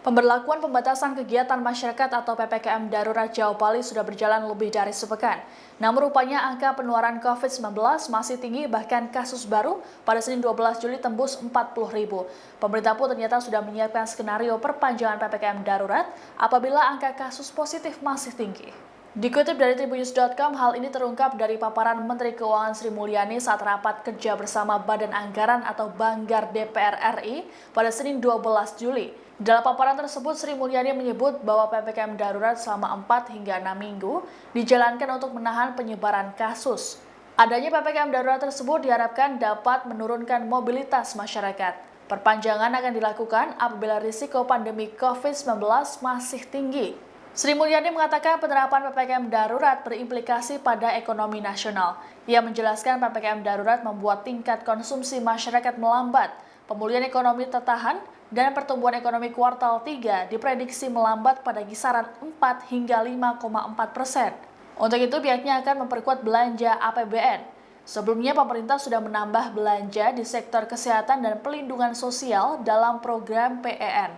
Pemberlakuan pembatasan kegiatan masyarakat atau PPKM darurat Jawa Bali sudah berjalan lebih dari sepekan. Namun rupanya angka penularan COVID-19 masih tinggi, bahkan kasus baru pada Senin 12 Juli tembus 40.000. Pemerintah pun ternyata sudah menyiapkan skenario perpanjangan PPKM darurat apabila angka kasus positif masih tinggi. Dikutip dari Tribunnews.com, hal ini terungkap dari paparan Menteri Keuangan Sri Mulyani saat rapat kerja bersama Badan Anggaran atau Banggar DPR RI pada Senin 12 Juli. Dalam paparan tersebut, Sri Mulyani menyebut bahwa PPKM darurat selama 4 hingga 6 minggu dijalankan untuk menahan penyebaran kasus. Adanya PPKM darurat tersebut diharapkan dapat menurunkan mobilitas masyarakat. Perpanjangan akan dilakukan apabila risiko pandemi COVID-19 masih tinggi. Sri Mulyani mengatakan penerapan PPKM darurat berimplikasi pada ekonomi nasional. Ia menjelaskan PPKM darurat membuat tingkat konsumsi masyarakat melambat, pemulihan ekonomi tertahan, dan pertumbuhan ekonomi kuartal 3 diprediksi melambat pada kisaran 4 hingga 5,4%. Untuk itu pihaknya akan memperkuat belanja APBN. Sebelumnya pemerintah sudah menambah belanja di sektor kesehatan dan pelindungan sosial dalam program PEN.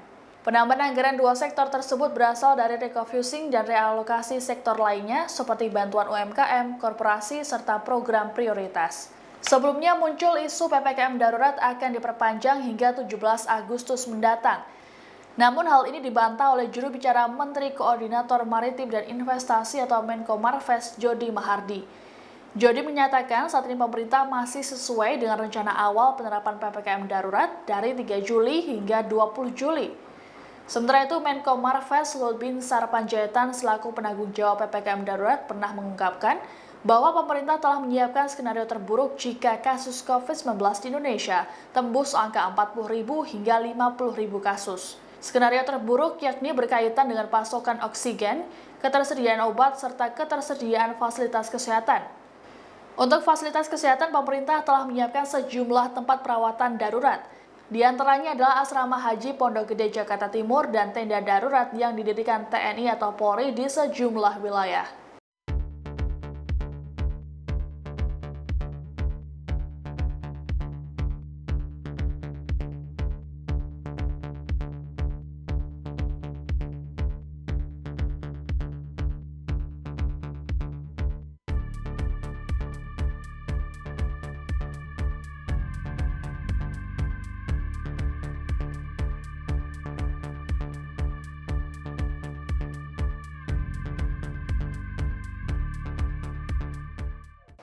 Penambahan anggaran dua sektor tersebut berasal dari refocusing dan realokasi sektor lainnya seperti bantuan UMKM, korporasi, serta program prioritas. Sebelumnya muncul isu PPKM darurat akan diperpanjang hingga 17 Agustus mendatang. Namun hal ini dibantah oleh juru bicara Menteri Koordinator Maritim dan Investasi atau Menko Marves Jody Mahardi. Jody menyatakan saat ini pemerintah masih sesuai dengan rencana awal penerapan PPKM darurat dari 3 Juli hingga 20 Juli. Sementara itu, Menko Marves Luhut Binsar Panjaitan selaku penanggung jawab PPKM darurat pernah mengungkapkan bahwa pemerintah telah menyiapkan skenario terburuk jika kasus COVID-19 di Indonesia tembus angka 40.000 hingga 50.000 kasus. Skenario terburuk yakni berkaitan dengan pasokan oksigen, ketersediaan obat, serta ketersediaan fasilitas kesehatan. Untuk fasilitas kesehatan, pemerintah telah menyiapkan sejumlah tempat perawatan darurat. Di antaranya adalah Asrama Haji Pondok Gede Jakarta Timur dan tenda darurat yang didirikan TNI atau Polri di sejumlah wilayah.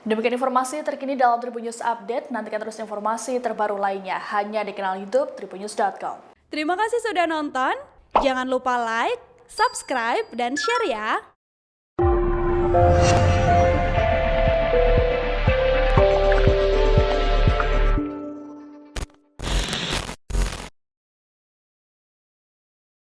Demikian informasi terkini dalam Tribunnews Update. Nantikan terus informasi terbaru lainnya hanya di kanal YouTube Tribunnews.com. Terima kasih sudah nonton. Jangan lupa like, subscribe, dan share ya.